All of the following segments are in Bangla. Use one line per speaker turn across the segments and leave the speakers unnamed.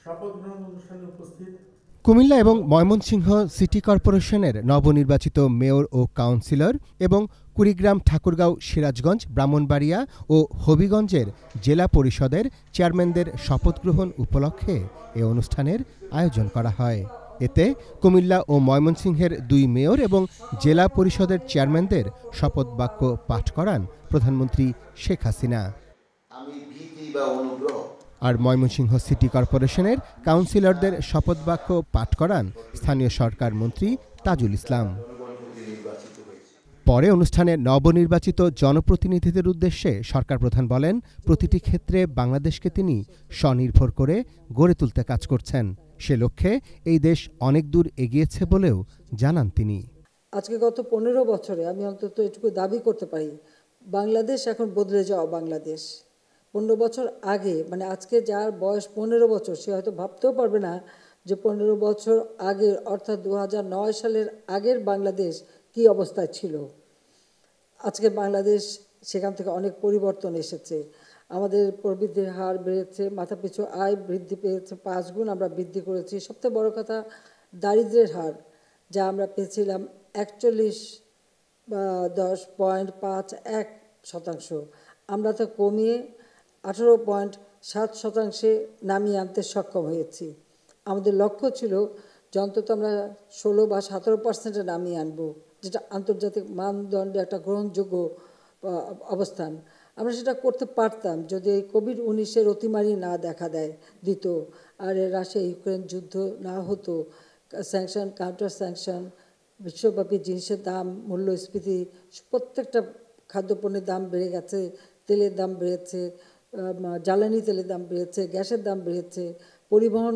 শপথ গ্রহণ অনুষ্ঠানে উপস্থিত
কুমিল্লা এবং ময়মনসিংহ সিটি কর্পোরেশনের নবনির্বাচিত মেয়র ও কাউন্সিলর এবং কুড়িগ্রাম, ঠাকুরগাঁও, সিরাজগঞ্জ, ব্রাহ্মণবাড়িয়া ও হবিগঞ্জের জেলা পরিষদের চেয়ারম্যানদের শপথ গ্রহণ উপলক্ষে এ অনুষ্ঠানের আয়োজন করা হয়। এতে কুমিল্লা ও ময়মনসিংহের ২ মেয়র এবং জেলা পরিষদের চেয়ারম্যানদের শপথ বাক্য পাঠ করান প্রধানমন্ত্রী শেখ হাসিনা। আর ময়মনসিংহ সিটি কর্পোরেশনের কাউন্সিলরদের শপথ বাক্য পাঠ করান স্থানীয় সরকার মন্ত্রী তাজুল ইসলাম। পরে অনুষ্ঠানে নবনির্বাচিত জনপ্রতিনিধিদের উদ্দেশ্যে সরকার প্রধান বলেন, প্রতিটি ক্ষেত্রে বাংলাদেশকে তিনি স্বনির্ভর করে গড়ে তুলতে কাজ করছেন। সে লক্ষ্যে এই দেশ অনেক দূর এগিয়েছে বলেও জানান তিনি।
আজকে গত 15 বছরে আমি অন্তত এটুকু দাবি করতে পারি, বাংলাদেশ এখন বদলে যাওয়া বাংলাদেশ। 15 বছর আগে, মানে আজকে যার বয়স 15 বছর, সে হয়তো ভাবতেও পারবে না যে 15 বছর আগের, অর্থাৎ 2009 সালের আগের বাংলাদেশ কি অবস্থায় ছিল। আজকে বাংলাদেশ সেখান থেকে অনেক পরিবর্তন এসেছে। আমাদের প্রবৃদ্ধির হার বেড়েছে, মাথাপিছু আয় বৃদ্ধি পেয়েছে, 5 গুণ আমরা বৃদ্ধি করেছি। সবথেকে বড় কথা, দারিদ্র্যের হার যা আমরা পেয়েছিলাম 41.51%, আমরা তা কমিয়ে 18.7% নামিয়ে আনতে সক্ষম হয়েছি। আমাদের লক্ষ্য ছিল যে অন্তত আমরা 16 বা 17% নামিয়ে আনবো, যেটা আন্তর্জাতিক মানদণ্ডে একটা গ্রহণযোগ্য অবস্থান। আমরা সেটা করতে পারতাম যদি এই কোভিড-19 অতিমারি না দেখা দিত, আর রাশিয়া ইউক্রেন যুদ্ধ না হতো, স্যাংশন, কাউন্টার স্যাংশন, বিশ্বব্যাপী জিনিসের দাম, মূল্যস্ফীতি, প্রত্যেকটা খাদ্যপণ্যের দাম বেড়ে গেছে, তেলের দাম বেড়েছে, জ্বালানি তেলের দাম বেড়েছে, গ্যাসের দাম বেড়েছে, পরিবহন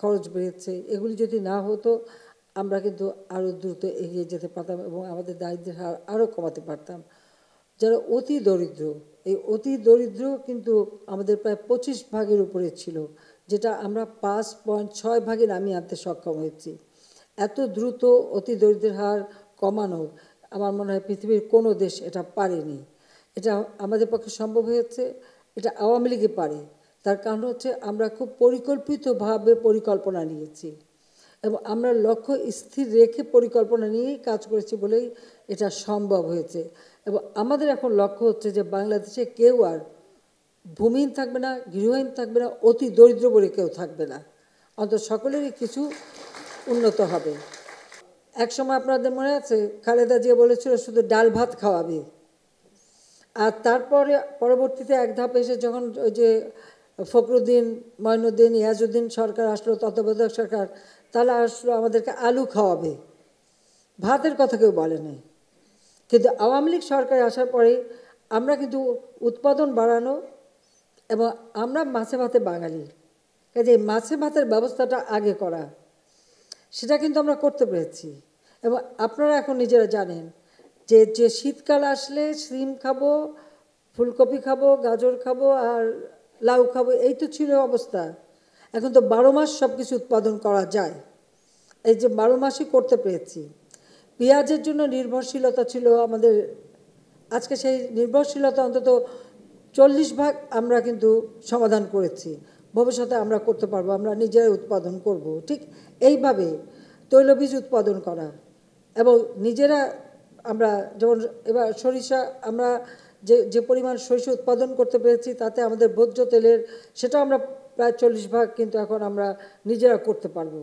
খরচ বেড়েছে। এগুলি যদি না হতো আমরা কিন্তু আরও দ্রুত এগিয়ে যেতে পারতাম এবং আমাদের দারিদ্র্যের হার আরও কমাতে পারতাম। যারা অতি দরিদ্র, এই অতি দরিদ্র কিন্তু আমাদের প্রায় 25% উপরে ছিল, যেটা আমরা 5.6% নামিয়ে আনতে সক্ষম হয়েছি। এত দ্রুত অতি দরিদ্রের হার কমানো আমার মনে হয় পৃথিবীর কোনো দেশ এটা পারেনি। এটা আমাদের পক্ষে সম্ভব হয়েছে, এটা আওয়ামী লীগই পারে। তার কারণ হচ্ছে আমরা খুব পরিকল্পিতভাবে পরিকল্পনা নিয়েছি এবং আমরা লক্ষ্য স্থির রেখে পরিকল্পনা নিয়েই কাজ করেছি বলেই এটা সম্ভব হয়েছে। এবং আমাদের এখন লক্ষ্য হচ্ছে যে বাংলাদেশে কেউ আর ভূমিহীন থাকবে না, গৃহহীন থাকবে না, অতি দরিদ্র বলে কেউ থাকবে না, অন্তত সকলেরই কিছু উন্নত হবে। একসময় আপনাদের মনে আছে খালেদা জিয়া বলেছিল শুধু ডাল ভাত খাওয়াবে, আর তারপরে পরবর্তীতে এক ধাপ এসে যখন ওই যে ফখরুদ্দিন, মঈনুদ্দিন, ইয়াজউদ্দিন সরকার আসলো, তত্ত্বাবধায়ক সরকার, তাহলে আসলো আমাদেরকে আলু খাওয়াবে, ভাতের কথা কেউ বলে নাই। কিন্তু আওয়ামী লীগ সরকার আসার পরে আমরা কিন্তু উৎপাদন বাড়ানো এবং আমরা মাছে ভাতে বাঙালি, কাজে মাছে ভাতের ব্যবস্থাটা আগে করা, সেটা কিন্তু আমরা করতে পেরেছি। এবং আপনারা এখন নিজেরা জানেন যে শীতকাল আসলে শিম খাবো, ফুলকপি খাবো, গাজর খাবো আর লাউ খাবো, এই তো ছিল অবস্থা। এখন তো 12 মাস সব কিছু উৎপাদন করা যায়, এই যে 12 মাসই করতে পেরেছি। পেঁয়াজের জন্য নির্ভরশীলতা ছিল আমাদের, আজকে সেই নির্ভরশীলতা অন্তত 40% আমরা কিন্তু সমাধান করেছি। ভবিষ্যতে আমরা করতে পারবো, আমরা নিজেরাই উৎপাদন করব। ঠিক এইভাবে তৈলবীজ উৎপাদন করা এবং নিজেরা আমরা যেমন এবার সরিষা, আমরা যে পরিমাণ সরিষা উৎপাদন করতে পেরেছি তাতে আমাদের ভোজ্য তেলের সেটা আমরা প্রায় 40% কিন্তু এখন আমরা নিজেরা করতে পারবো।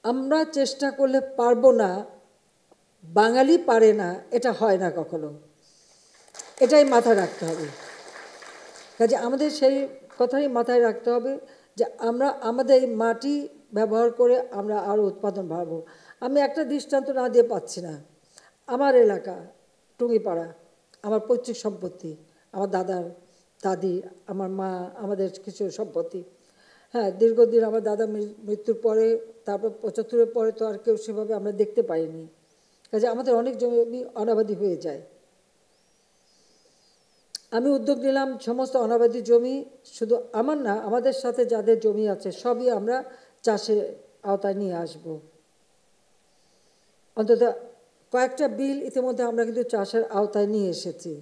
আমরা চেষ্টা করলে পারবো না, বাঙালি পারে না, এটা হয় না কখনো, এটাই মাথায় রাখতে হবে। কাজে আমাদের সেই কথাই মাথায় রাখতে হবে যে আমরা আমাদের এই মাটি ব্যবহার করে আমরা আরও উৎপাদন বাড়াবো। আমি একটা দৃষ্টান্ত না দিয়ে পাচ্ছি না। আমার এলাকা টুঙ্গিপাড়া, আমার পৈতৃক সম্পত্তি, আমার দাদার দাদি, আমার মা, আমাদের কিছু সম্পত্তি। হ্যাঁ, দীর্ঘদিন আমার দাদা মৃত্যুর পরে, তারপর 75-এর পরে তো আর কেউ সেভাবে আমরা দেখতে পাইনি। কাজে আমাদের অনেক জমি অনাবাদি হয়ে যায়। আমি উদ্যোগ নিলাম সমস্ত অনাবাদি জমি, শুধু আমার না, আমাদের সাথে যাদের জমি আছে সবই আমরা চাষের আওতায় নিয়ে আসব। অন্তত কয়েকটা বিল ইতিমধ্যে আমরা কিন্তু চাষের আওতায় নিয়ে এসেছি।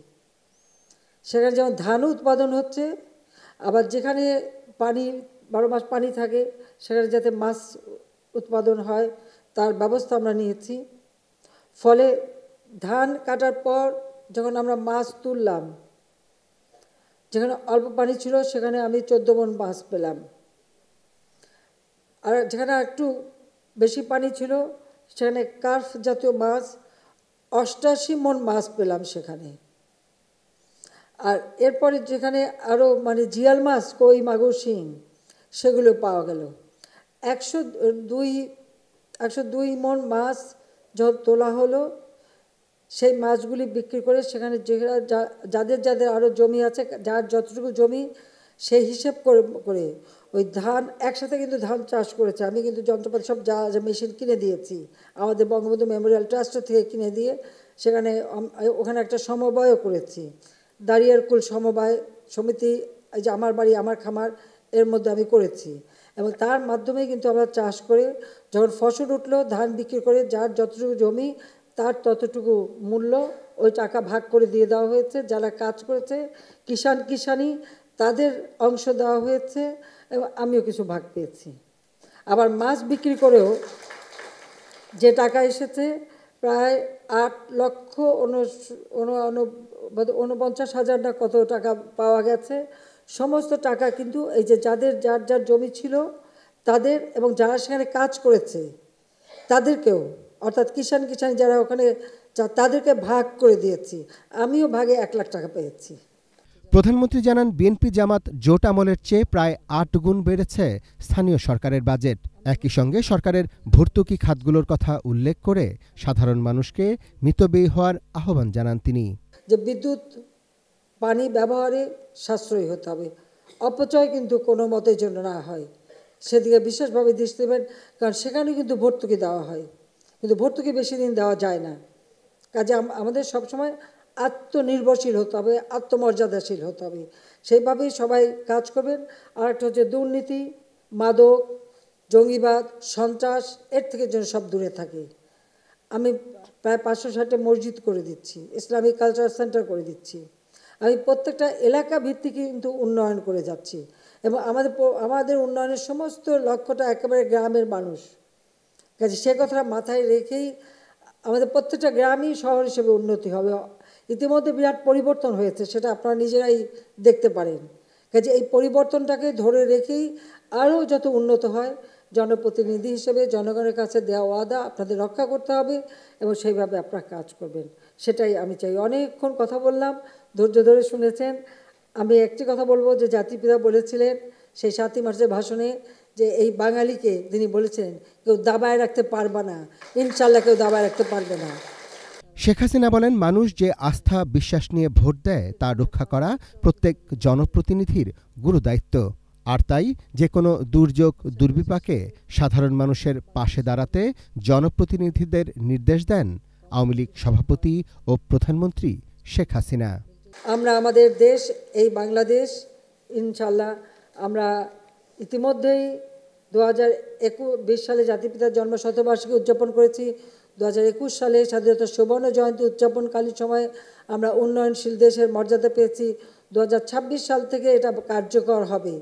সেখানে যেমন ধান উৎপাদন হচ্ছে, আবার যেখানে পানি 12 মাস পানি থাকে, সেখানে যাতে মাছ উৎপাদন হয় তার ব্যবস্থা আমরা নিয়েছি। ফলে ধান কাটার পর যখন আমরা মাছ তুললাম, যেখানে অল্প পানি ছিল সেখানে আমি 14 মণ মাছ পেলাম, আর যেখানে একটু বেশি পানি ছিল সেখানে কার্প জাতীয় মাছ 88 মণ মাছ পেলাম সেখানে। আর এরপরে যেখানে আরও মানে জিয়াল মাছ, কই, মাগুর, শিং সেগুলো পাওয়া গেল। 102 মণ মাছ যখন তোলা হলো, সেই মাছগুলি বিক্রি করে সেখানে যাদের যাদের আরও জমি আছে, যার যতটুকু জমি সেই হিসেব করে ওই ধান একসাথে কিন্তু ধান চাষ করেছে। আমি কিন্তু যন্ত্রপাতি সব যা মেশিন কিনে দিয়েছি আমাদের বঙ্গবন্ধু মেমোরিয়াল ট্রাস্টের থেকে কিনে দিয়ে, সেখানে ওখানে একটা সমবায়ও করেছি, দাঁড়িয়ারকুল সমবায় সমিতি, এই যে আমার বাড়ি আমার খামার, এর মধ্যে আমি করেছি। এবং তার মাধ্যমে কিন্তু আমরা চাষ করে যখন ফসল উঠলো, ধান বিক্রি করে যার যতটুকু জমি তার ততটুকু মূল্য ওই টাকা ভাগ করে দিয়ে দেওয়া হয়েছে। যারা কাজ করেছে কিষাণী তাদের অংশ দেওয়া হয়েছে এবং আমিও কিছু ভাগ পেয়েছি। আবার মাছ বিক্রি করেও যে টাকা এসেছে প্রায় 8,49,000 না কত টাকা পাওয়া গেছে। সমস্ত টাকা কিন্তু এই যে যাদের যার যার জমি ছিল তাদের এবং যারা সেখানে কাজ করেছে তাদেরকেও, অর্থাৎ কিষাণী যারা ওখানে তাদেরকে ভাগ করে দিয়েছি। আমিও ভাগে 1 লাখ টাকা পেয়েছি।
প্রধানমন্ত্রী জানান, বিএনপি জামাত জোট আমলের চেয়ে প্রায় 8 গুণ বেড়েছে স্থানীয় সরকারের বাজেট। একই সঙ্গে সরকারের ভর্তুকি খাতগুলোর কথা উল্লেখ করে সাধারণ মানুষকে মিতব্যয়ী হওয়ার আহ্বান জানান তিনি।
যে বিদ্যুৎ পানি ব্যবহারে সাশ্রয়ী হতে হবে, অপচয় কিন্তু কোনো মতের জন্য না হয়, সেদিকে বিশেষভাবে দৃষ্টি দেবেন। কারণ সেখানে কিন্তু ভর্তুকি দেওয়া হয়, কিন্তু ভর্তুকি বেশি দিন দেওয়া যায় না। কাজে আমাদের সবসময় আত্মনির্ভরশীল হতে হবে, আত্মমর্যাদাশীল হতে হবে, সেইভাবেই সবাই কাজ করবেন। আর একটা হচ্ছে দুর্নীতি, মাদক, জঙ্গিবাদ, সন্ত্রাস, এর থেকে যেন সব দূরে থাকে। আমি প্রায় 560টা মসজিদ করে দিচ্ছি, ইসলামিক কালচারাল সেন্টার করে দিচ্ছি। আমি প্রত্যেকটা এলাকা ভিত্তিক কিন্তু উন্নয়ন করে যাচ্ছি এবং আমাদের উন্নয়নের সমস্ত লক্ষ্যটা একেবারে গ্রামের মানুষ। কাজে সে কথাটা মাথায় রেখেই আমাদের প্রত্যেকটা গ্রামই শহর হিসেবে উন্নতি হবে। ইতিমধ্যে বিরাট পরিবর্তন হয়েছে, সেটা আপনারা নিজেরাই দেখতে পারেন। কাজে এই পরিবর্তনটাকে ধরে রেখেই আরও যত উন্নত হয়, জনপ্রতিনিধি হিসেবে জনগণের কাছে দেওয়া ওয়াদা আপনাদের রক্ষা করতে হবে এবং সেইভাবে আপনারা কাজ করবেন, সেটাই আমি চাই। অনেকক্ষণ কথা বললাম, ধৈর্য ধরে শুনেছেন। আমি একটি কথা বলবো যে জাতিপিতা বলেছিলেন সেই 7ই মার্চের ভাষণে যে এই বাঙালিকে তিনি বলেছেন কেউ দাবায় রাখতে পারবে না, ইনশাল্লাহ কেউ দাবায় রাখতে পারবে না।
শেখ হাসিনা বলেন, মানুষ যে আস্থা বিশ্বাস নিয়ে ভোট দেয় তা রক্ষা করা প্রত্যেক জনপ্রতিনিধির গুরুদায়িত্ব। আর তাই যে কোনো দুর্যোগ দুর্বিপাকে সাধারণ মানুষের পাশে দাঁড়াতে জনপ্রতিনিধিদের নির্দেশ দেন আওয়ামী লীগ সভাপতি ও প্রধানমন্ত্রী শেখ হাসিনা।
আমরা আমাদের দেশ এই বাংলাদেশ, ইনশাল্লাহ আমরা ইতিমধ্যেই 2020 সালে জাতিপিতার জন্ম শতবার্ষিকী উদযাপন করেছি। 2021 সালে স্বাধীনতা সুবর্ণ জয়ন্তী উদযাপনকালীন সময়ে আমরা উন্নয়নশীল দেশের মর্যাদা পেয়েছি। 2026 সাল থেকে এটা কার্যকর হবে।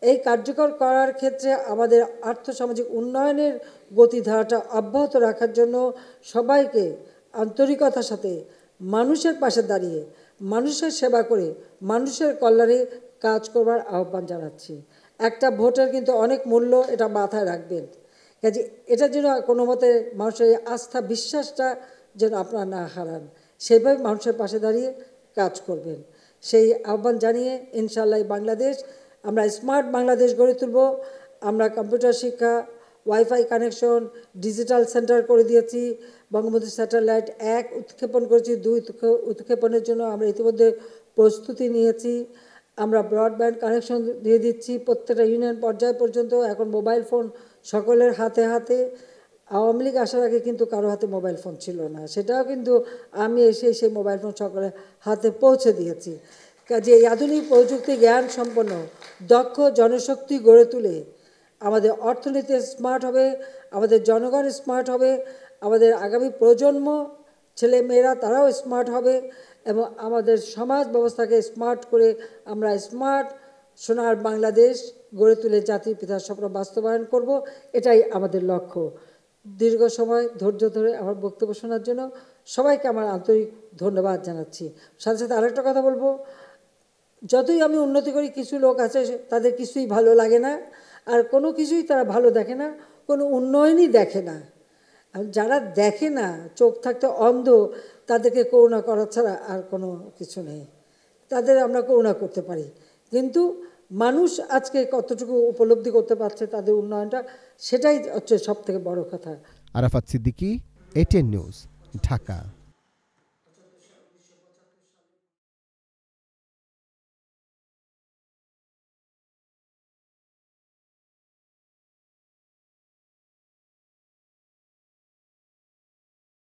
এই কার্যকর করার ক্ষেত্রে আমাদের আর্থসামাজিক উন্নয়নের গতিধারাটা অব্যাহত রাখার জন্য সবাইকে আন্তরিকতার সাথে মানুষের পাশে দাঁড়িয়ে মানুষের সেবা করে মানুষের কল্যাণে কাজ করবার আহ্বান জানাচ্ছি। একটা ভোটের কিন্তু অনেক মূল্য, এটা মাথায় রাখবেন। কাজে এটা যেন কোনো মতে মানুষের আস্থা বিশ্বাসটা যেন আপনারা না হারান, সেইভাবে মানুষের পাশে দাঁড়িয়ে কাজ করবেন, সেই আহ্বান জানিয়ে ইনশাআল্লাহ বাংলাদেশ আমরা স্মার্ট বাংলাদেশ গড়ে তুলব। আমরা কম্পিউটার শিক্ষা, ওয়াইফাই কানেকশন, ডিজিটাল সেন্টার করে দিয়েছি। বঙ্গবন্ধু স্যাটেলাইট 1 উৎক্ষেপণ করেছি, 2 উৎক্ষেপণের জন্য আমরা ইতিমধ্যে প্রস্তুতি নিয়েছি। আমরা ব্রডব্যান্ড কানেকশন দিয়ে দিচ্ছি প্রত্যেকটা ইউনিয়ন পর্যায় পর্যন্ত। এখন মোবাইল ফোন সকলের হাতে হাতে। আওয়ামী লীগ আসার আগে কিন্তু কারো হাতে মোবাইল ফোন ছিল না, সেটাও কিন্তু আমি এসে সেই মোবাইল ফোন সকলের হাতে পৌঁছে দিয়েছি। কাজে এই আধুনিক প্রযুক্তি জ্ঞান সম্পন্ন দক্ষ জনশক্তি গড়ে তুলে আমাদের অর্থনীতি স্মার্ট হবে, আমাদের জনগণ স্মার্ট হবে, আমাদের আগামী প্রজন্ম ছেলে মেয়েরা তারাও স্মার্ট হবে এবং আমাদের সমাজ ব্যবস্থাকে স্মার্ট করে আমরা স্মার্ট সোনার বাংলাদেশ গড়ে তুলে জাতির পিতার স্বপ্ন বাস্তবায়ন করব, এটাই আমাদের লক্ষ্য। দীর্ঘ সময় ধৈর্য ধরে আমার বক্তব্য শোনার জন্য সবাইকে আমার আন্তরিক ধন্যবাদ জানাচ্ছি। সাথে সাথে আরেকটা কথা বলবো, যতই আমি উন্নতি করি কিছু লোক আছে তাদের কিছুই ভালো লাগে না, আর কোনো কিছুই তারা ভালো দেখে না, কোনো উন্নয়নই দেখে না। আর যারা দেখে না, চোখ থাকতে অন্ধ, তাদেরকে করুণা করা ছাড়া আর কোনো কিছু নেই। তাদের আমরা করুণা করতে পারি, কিন্তু মানুষ আজকে কতটুকু উপলব্ধি করতে পারছে তাদের উন্নয়নটা, সেটাই হচ্ছে সবথেকে বড় কথা।
Arafat Siddiqui, ATN news, Dhaka.